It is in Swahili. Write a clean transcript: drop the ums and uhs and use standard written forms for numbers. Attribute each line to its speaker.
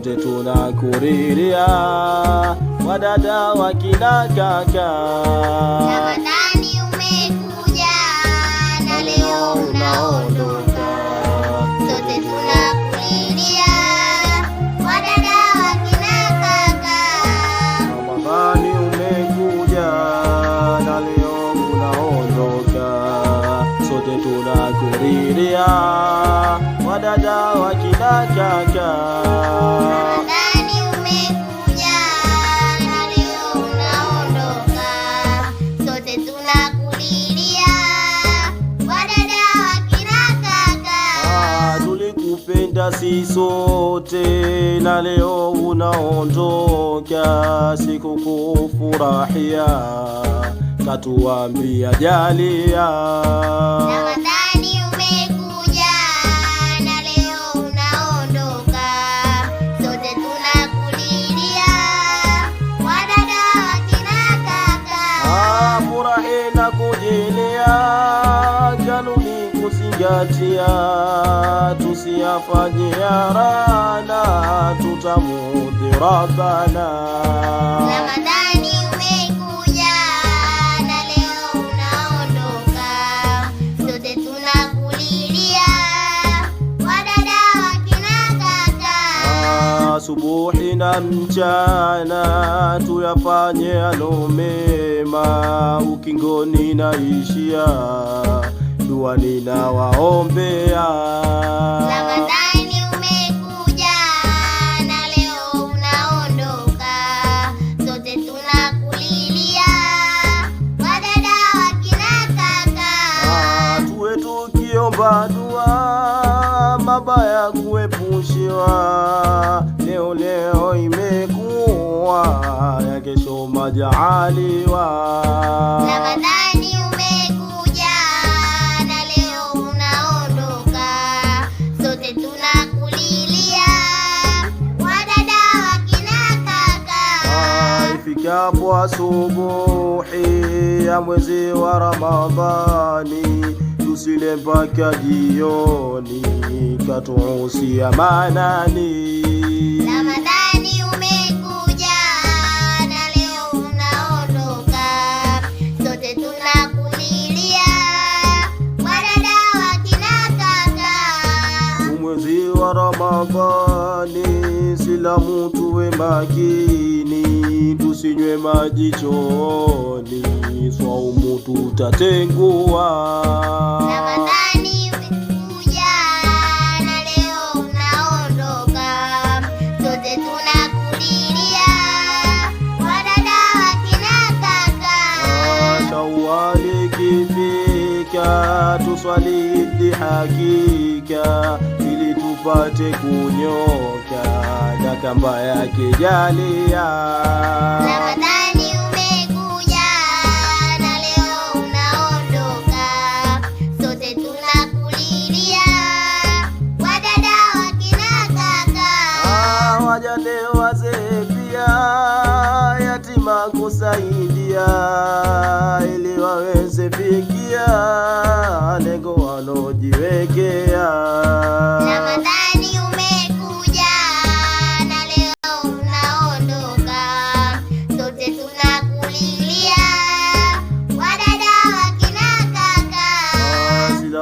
Speaker 1: sote tunakuriria, wadada wakina kaka.
Speaker 2: Ramadhani umekuja na leo unaondoka, sote tunakuriria, wadada wakina kaka.
Speaker 1: Ramadhani umekuja na leo unaondoka, sote tunakuriria, wadada wakina kaka.
Speaker 2: Ramadhani umekuja na leo unaondoka, sote tunakuriria, wadada wakina kaka.
Speaker 1: Tulikupenda si sote na leo unaondoka, sikukufurahia katuambia jalia.
Speaker 2: Ramadhani umekuja na leo unaondoka, sote tunakuriria, wadada wakina kaka.
Speaker 1: Furahi na kujilia, kanuni kuzingatia, tusiyafanye yarana, tutamudhi Rabbana.
Speaker 2: Ramadhani umekuja na leo unaondoka, sote tunakuriria, wadada wakina kaka.
Speaker 1: Asubuhi na mchana tuyafanye yalo mema, ukingoni naishia, dua ninawaombea.
Speaker 2: Ramadhani umekuja na leo unaondoka, sote tunakuriria, wadada wakina kaka.
Speaker 1: Tuwe tukiomba dua, mabaya kuepushiwa, leo imekuwa, ya kesho majaaliwa.
Speaker 2: Ramadhani umekuja na leo unaondoka, sote tunakuriria, wadada wakina kaka.
Speaker 1: Ifikapo asubuhi ya mwezi wa Ramadhani, tusile mpaka jioni, katuhusia manani.
Speaker 2: Ramadhani umekuja na leo unaondoka, sote tunakuriria, wadada wakina kaka.
Speaker 1: Mwezi wa Ramadhani, Silamu tuwe makini, tusinywe maji chooni, swaumu tutatengua.
Speaker 2: Ramadhani umekuja na leo unaondoka, sote tunakuriria, wadada wakina kaka.
Speaker 1: Shawwali ikifika, tuswali hakika, ili tupate kunyoka na kamba yake jalia.
Speaker 2: Ramadhani umekuja na leo unaondoka, sote tunakuriria, wadada wakina kaka.
Speaker 1: Wajane wazee pia, yatima kusaidia, ili waweze fikia lengo walojiwekea.